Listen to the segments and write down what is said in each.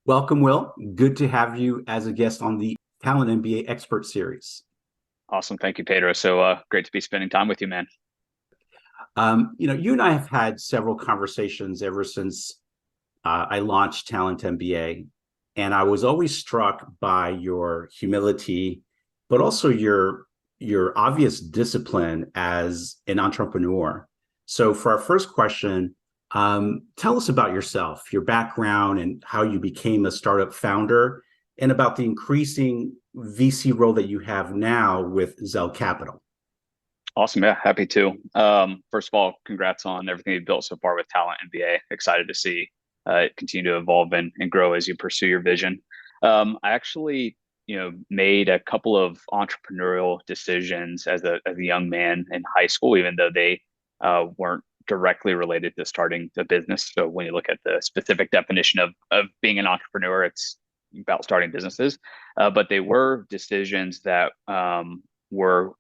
Welcome, Will. Good to have you as a guest on the Talent MBA Expert Series. Awesome. Thank you, Pedro. So great to be spending time with you, man. You and I have had several conversations ever since I launched Talent MBA, and I was always struck by your humility, but also your obvious discipline as an entrepreneur. So, for our first question, tell us about yourself, your background, and how you became a startup founder, and about the increasing VC role that you have now with Zell Capital. Awesome. Yeah, happy to. First of all, congrats on everything you've built so far with Talent MBA. Excited to see it continue to evolve and grow as you pursue your vision. I actually, made a couple of entrepreneurial decisions as a young man in high school, even though they weren't directly related to starting the business. So when you look at the specific definition of being an entrepreneur, it's about starting businesses. But they were decisions that were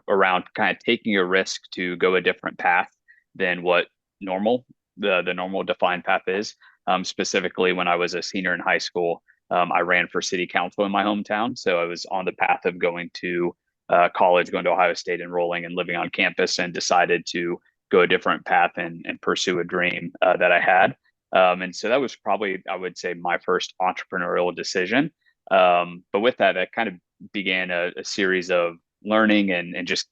around kind of taking a risk to go a different path than what normal the normal defined path is. Specifically, when I was a senior in high school, I ran for city council in my hometown, so I was on the path of going to college, going to Ohio State, enrolling and living on campus, and decided to go a different path and pursue a dream that I had. And so that was probably, I would say, my first entrepreneurial decision. But with that, that kind of began a series of learning and just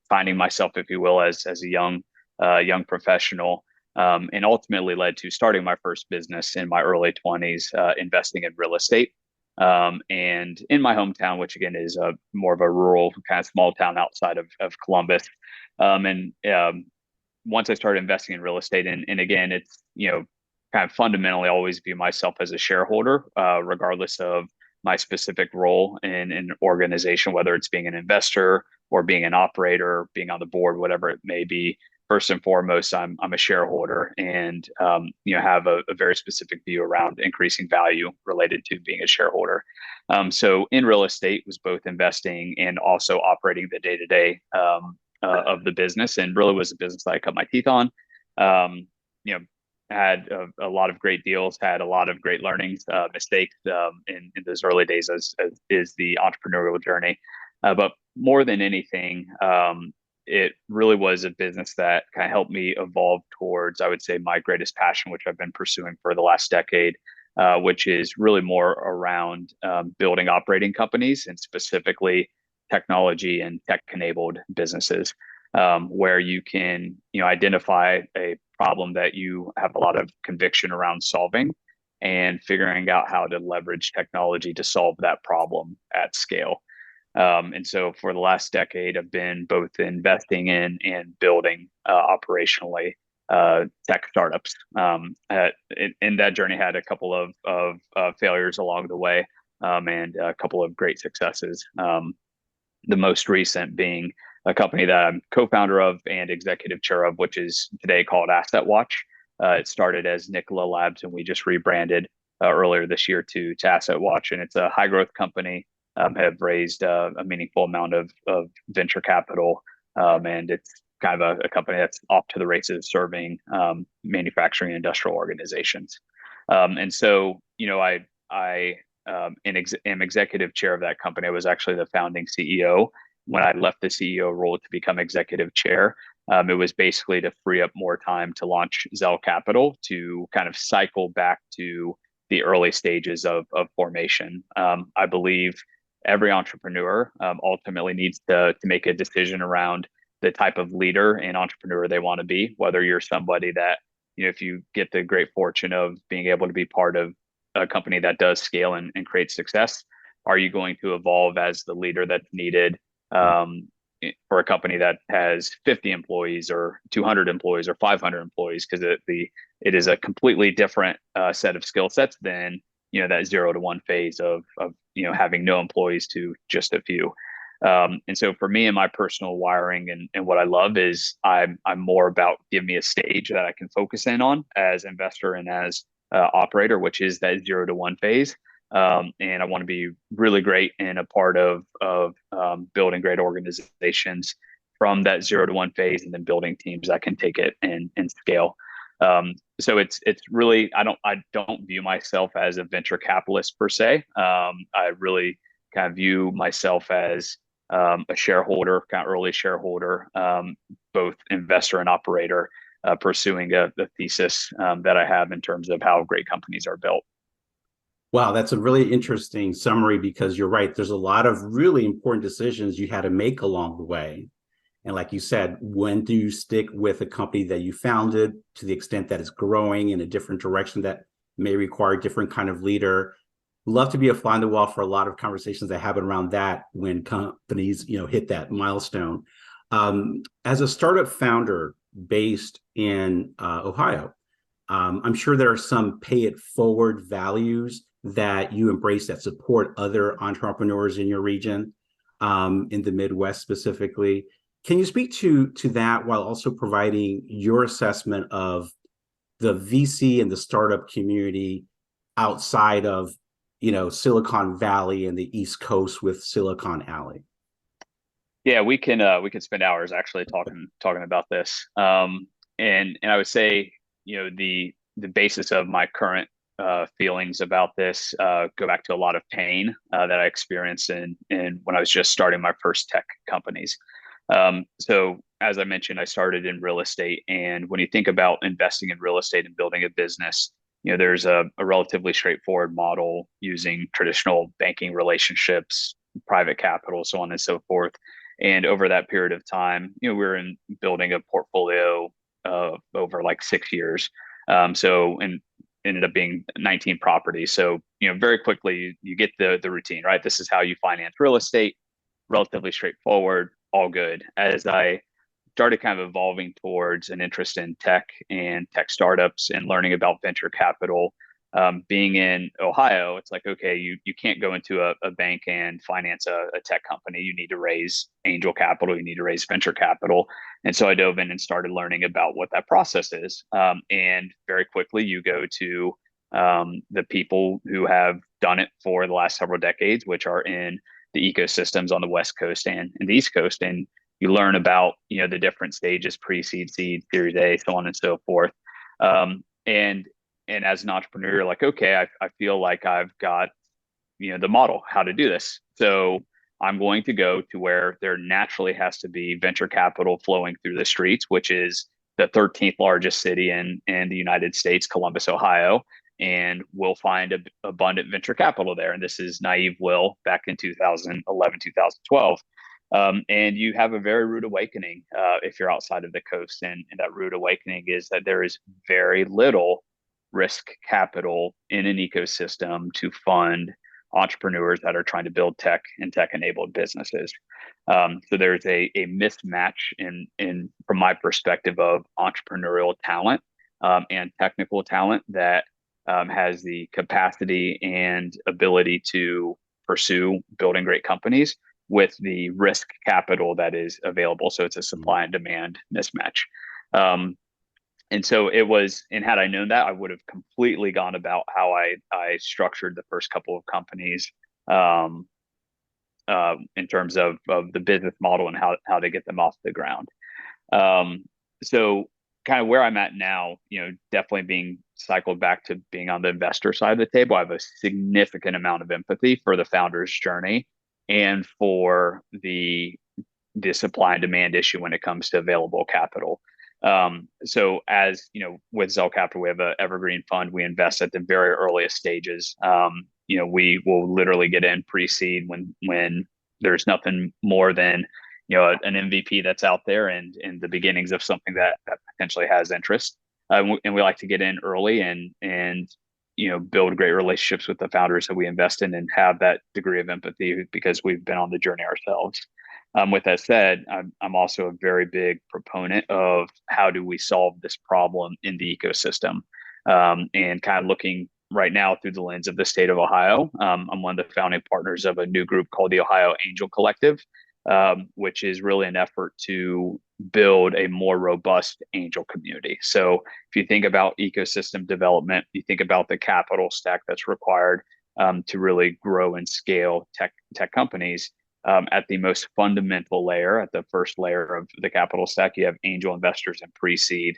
finding myself, if you will, as a young professional, and ultimately led to starting my first business in my early 20s, investing in real estate. And in my hometown, which again is more of a rural kind of small town outside of Columbus. And once I started investing in real estate, and again, it's kind of fundamentally always view myself as a shareholder, regardless of my specific role in an organization, whether it's being an investor or being an operator, being on the board, whatever it may be. First and foremost, I'm a shareholder, and have a very specific view around increasing value related to being a shareholder. So in real estate was both investing and also operating the day to day of the business, and really was a business that I cut my teeth on. Um, you know, had a lot of great deals, had a lot of great learnings, mistakes in those early days as is the entrepreneurial journey. But more than anything, it really was a business that kind of helped me evolve towards, I would say, my greatest passion, which I've been pursuing for the last decade, which is really more around building operating companies and specifically technology and tech-enabled businesses, where you can, identify a problem that you have a lot of conviction around solving and figuring out how to leverage technology to solve that problem at scale. And so for the last decade, I've been both investing in and building operationally tech startups. In that journey, had a couple of failures along the way, and a couple of great successes. The most recent being a company that I'm co-founder of and executive chair of, which is today called Asset Watch. It started as Nicola Labs, and we just rebranded earlier this year to Asset Watch, and it's a high growth company. Have raised a meaningful amount of venture capital, and it's kind of a company that's off to the races, serving manufacturing and industrial organizations. And so, am executive chair of that company. I was actually the founding CEO when I left the CEO role to become executive chair. It was basically to free up more time to launch Zell Capital, to kind of cycle back to the early stages of formation. I believe every entrepreneur ultimately needs to make a decision around the type of leader and entrepreneur they want to be, whether you're somebody that, if you get the great fortune of being able to be part of a company that does scale and create success, are you going to evolve as the leader that's needed um, for a company that has 50 employees or 200 employees or 500 employees? Because it is a completely different set of skill sets than that 0 to 1 phase of having no employees to just a few. And so for me and my personal wiring and what I love is I'm more about give me a stage that I can focus in on as investor and as operator, which is that 0 to 1 phase. And I want to be really great and a part of building great organizations from that 0 to 1 phase, and then building teams that can take it and scale. So it's really I don't view myself as a venture capitalist per se. I really kind of view myself as a shareholder, kind of early shareholder, both investor and operator, pursuing a thesis that I have in terms of how great companies are built. Wow, that's a really interesting summary because you're right. There's a lot of really important decisions you had to make along the way. And like you said, when do you stick with a company that you founded to the extent that it's growing in a different direction that may require a different kind of leader? Love to be a fly on the wall for a lot of conversations that happen around that when companies, hit that milestone. As a startup founder based in Ohio, I'm sure there are some pay it forward values that you embrace that support other entrepreneurs in your region, in the Midwest specifically. Can you speak to that while also providing your assessment of the VC and the startup community outside of Silicon Valley and the East Coast with Silicon Alley? Yeah, we can spend hours actually talking about this. And I would say, the basis of my current feelings about this go back to a lot of pain that I experienced in when I was just starting my first tech companies. So as I mentioned, I started in real estate, and when you think about investing in real estate and building a business, there's a relatively straightforward model using traditional banking relationships, private capital, so on and so forth. And over that period of time, we were in building a portfolio over like 6 years. And ended up being 19 properties. So, very quickly you get the routine, right? This is how you finance real estate, relatively straightforward, all good. As I started kind of evolving towards an interest in tech and tech startups and learning about venture capital. Being in Ohio, it's like, okay, you can't go into a bank and finance a tech company. You need to raise angel capital, you need to raise venture capital. And so I dove in and started learning about what that process is. And very quickly, you go to the people who have done it for the last several decades, which are in the ecosystems on the West Coast and the East Coast. And you learn about the different stages: pre-seed, seed, series A, so on and so forth. Um, and and as an entrepreneur, you're like, okay, I feel like I've got the model how to do this. So I'm going to go to where there naturally has to be venture capital flowing through the streets, which is the 13th largest city in the United States, Columbus, Ohio. And we'll find abundant venture capital there. And this is naive Will back in 2011, 2012. And you have a very rude awakening if you're outside of the coast. And that rude awakening is that there is very little risk capital in an ecosystem to fund entrepreneurs that are trying to build tech and tech enabled businesses. So there's a mismatch in from my perspective of entrepreneurial talent and technical talent that has the capacity and ability to pursue building great companies with the risk capital that is available. So it's a supply and demand mismatch. Um, and so it was, and had I known that, I would have completely gone about how I structured the first couple of companies um, in terms of the business model and how to get them off the ground. Um, so kind of where I'm at now, definitely being cycled back to being on the investor side of the table. I have a significant amount of empathy for the founder's journey and for the supply and demand issue when it comes to available capital. So as with Zell Capital, we have an evergreen fund. We invest at the very earliest stages. We will literally get in pre-seed when there's nothing more than an MVP that's out there and in the beginnings of something that potentially has interest. And we like to get in early and build great relationships with the founders that we invest in and have that degree of empathy because we've been on the journey ourselves. With that said, I'm also a very big proponent of how do we solve this problem in the ecosystem, and kind of looking right now through the lens of the state of Ohio. I'm one of the founding partners of a new group called the Ohio Angel Collective, which is really an effort to build a more robust angel community. So if you think about ecosystem development, you think about the capital stack that's required to really grow and scale tech companies. At the most fundamental layer, at the first layer of the capital stack, you have angel investors and pre-seed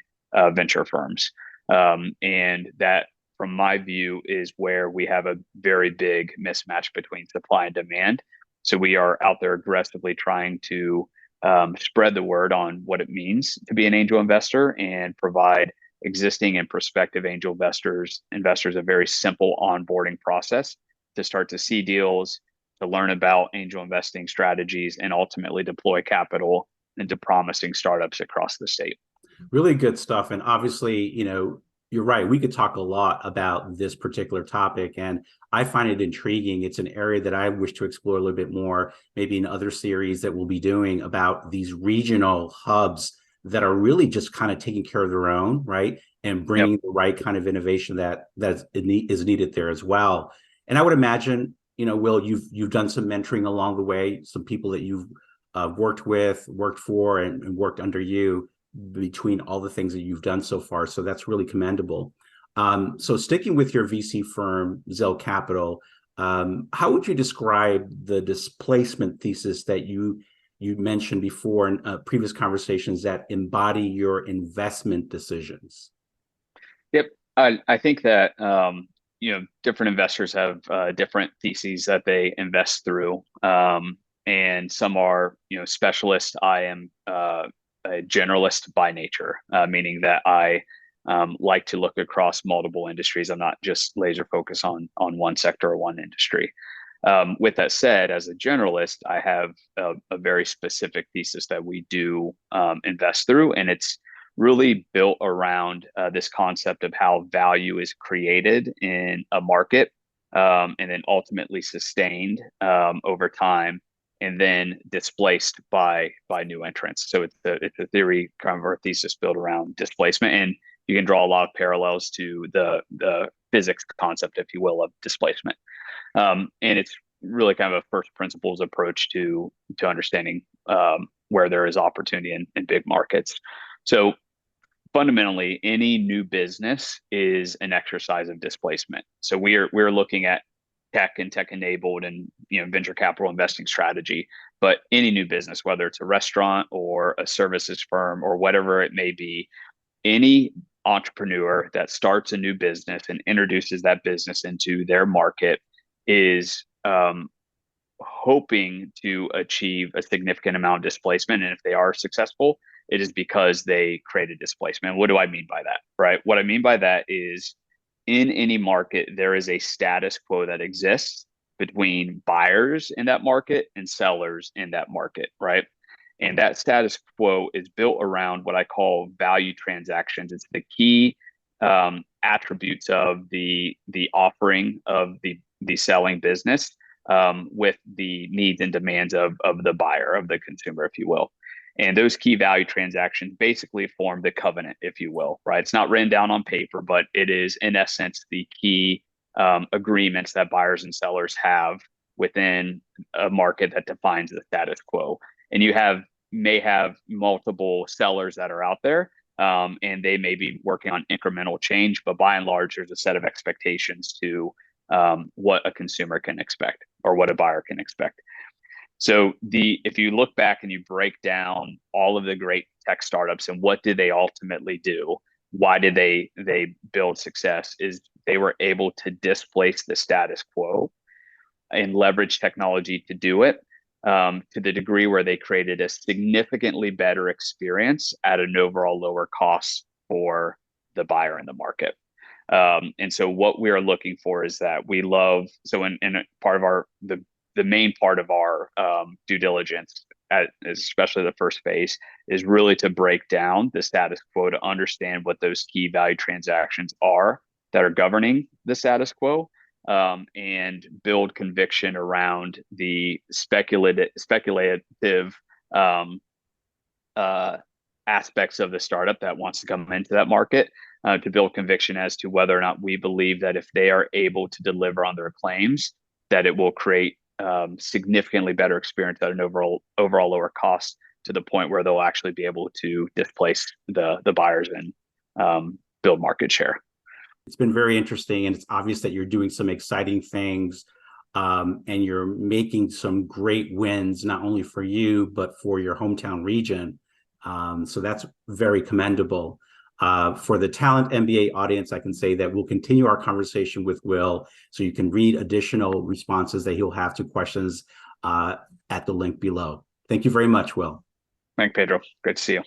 venture firms. And that, from my view, is where we have a very big mismatch between supply and demand. So we are out there aggressively trying to spread the word on what it means to be an angel investor and provide existing and prospective angel investors a very simple onboarding process to start to see deals, to learn about angel investing strategies, and ultimately deploy capital into promising startups across the state. Really good stuff. And obviously, you're right. We could talk a lot about this particular topic, and I find it intriguing. It's an area that I wish to explore a little bit more, maybe in other series that we'll be doing about these regional hubs that are really just kind of taking care of their own, right? And Yep. bringing the right kind of innovation that is needed there as well. And I would imagine, Will, you've done some mentoring along the way, some people that you've worked with, worked for, and worked under you between all the things that you've done so far. So that's really commendable. So sticking with your VC firm, Zell Capital, how would you describe the displacement thesis that you mentioned before in previous conversations that embody your investment decisions? Yep. I think that different investors have different theses that they invest through, and some are specialists. I am a generalist by nature, meaning that I like to look across multiple industries. I'm not just laser focused on one sector or one industry. With that said, as a generalist, I have a very specific thesis that we do invest through, and it's really built around this concept of how value is created in a market, and then ultimately sustained over time, and then displaced by new entrants. So it's a theory kind of or thesis built around displacement, and you can draw a lot of parallels to the physics concept, if you will, of displacement. And it's really kind of a first principles approach to understanding where there is opportunity in big markets. So fundamentally, any new business is an exercise of displacement. So we're looking at tech and tech enabled and venture capital investing strategy, but any new business, whether it's a restaurant or a services firm or whatever it may be, any entrepreneur that starts a new business and introduces that business into their market is hoping to achieve a significant amount of displacement. And if they are successful, it is because they created displacement. What do I mean by that? Right. What I mean by that is in any market, there is a status quo that exists between buyers in that market and sellers in that market. Right. And that status quo is built around what I call value transactions. It's the key attributes of the offering of the selling business with the needs and demands of the buyer, of the consumer, if you will. And those key value transactions basically form the covenant, if you will, right? It's not written down on paper, but it is in essence the key agreements that buyers and sellers have within a market that defines the status quo. And you may have multiple sellers that are out there, and they may be working on incremental change, but by and large, there's a set of expectations to what a consumer can expect or what a buyer can expect. So if you look back and you break down all of the great tech startups and what did they ultimately do, why did they build success, is they were able to displace the status quo and leverage technology to do it, to the degree where they created a significantly better experience at an overall lower cost for the buyer in the market. And so what we are looking for is that we love, so in part of the main part of our due diligence, especially the first phase, is really to break down the status quo, to understand what those key value transactions are that are governing the status quo, and build conviction around the speculative aspects of the startup that wants to come into that market, to build conviction as to whether or not we believe that if they are able to deliver on their claims, that it will create significantly better experience at an overall lower cost, to the point where they'll actually be able to displace the buyers and build market share. It's been very interesting, and it's obvious that you're doing some exciting things, and you're making some great wins, not only for you, but for your hometown region. So that's very commendable. For the Talent MBA audience, I can say that we'll continue our conversation with Will, so you can read additional responses that he'll have to questions at the link below. Thank you very much, Will. Thank you, Pedro. Great to see you.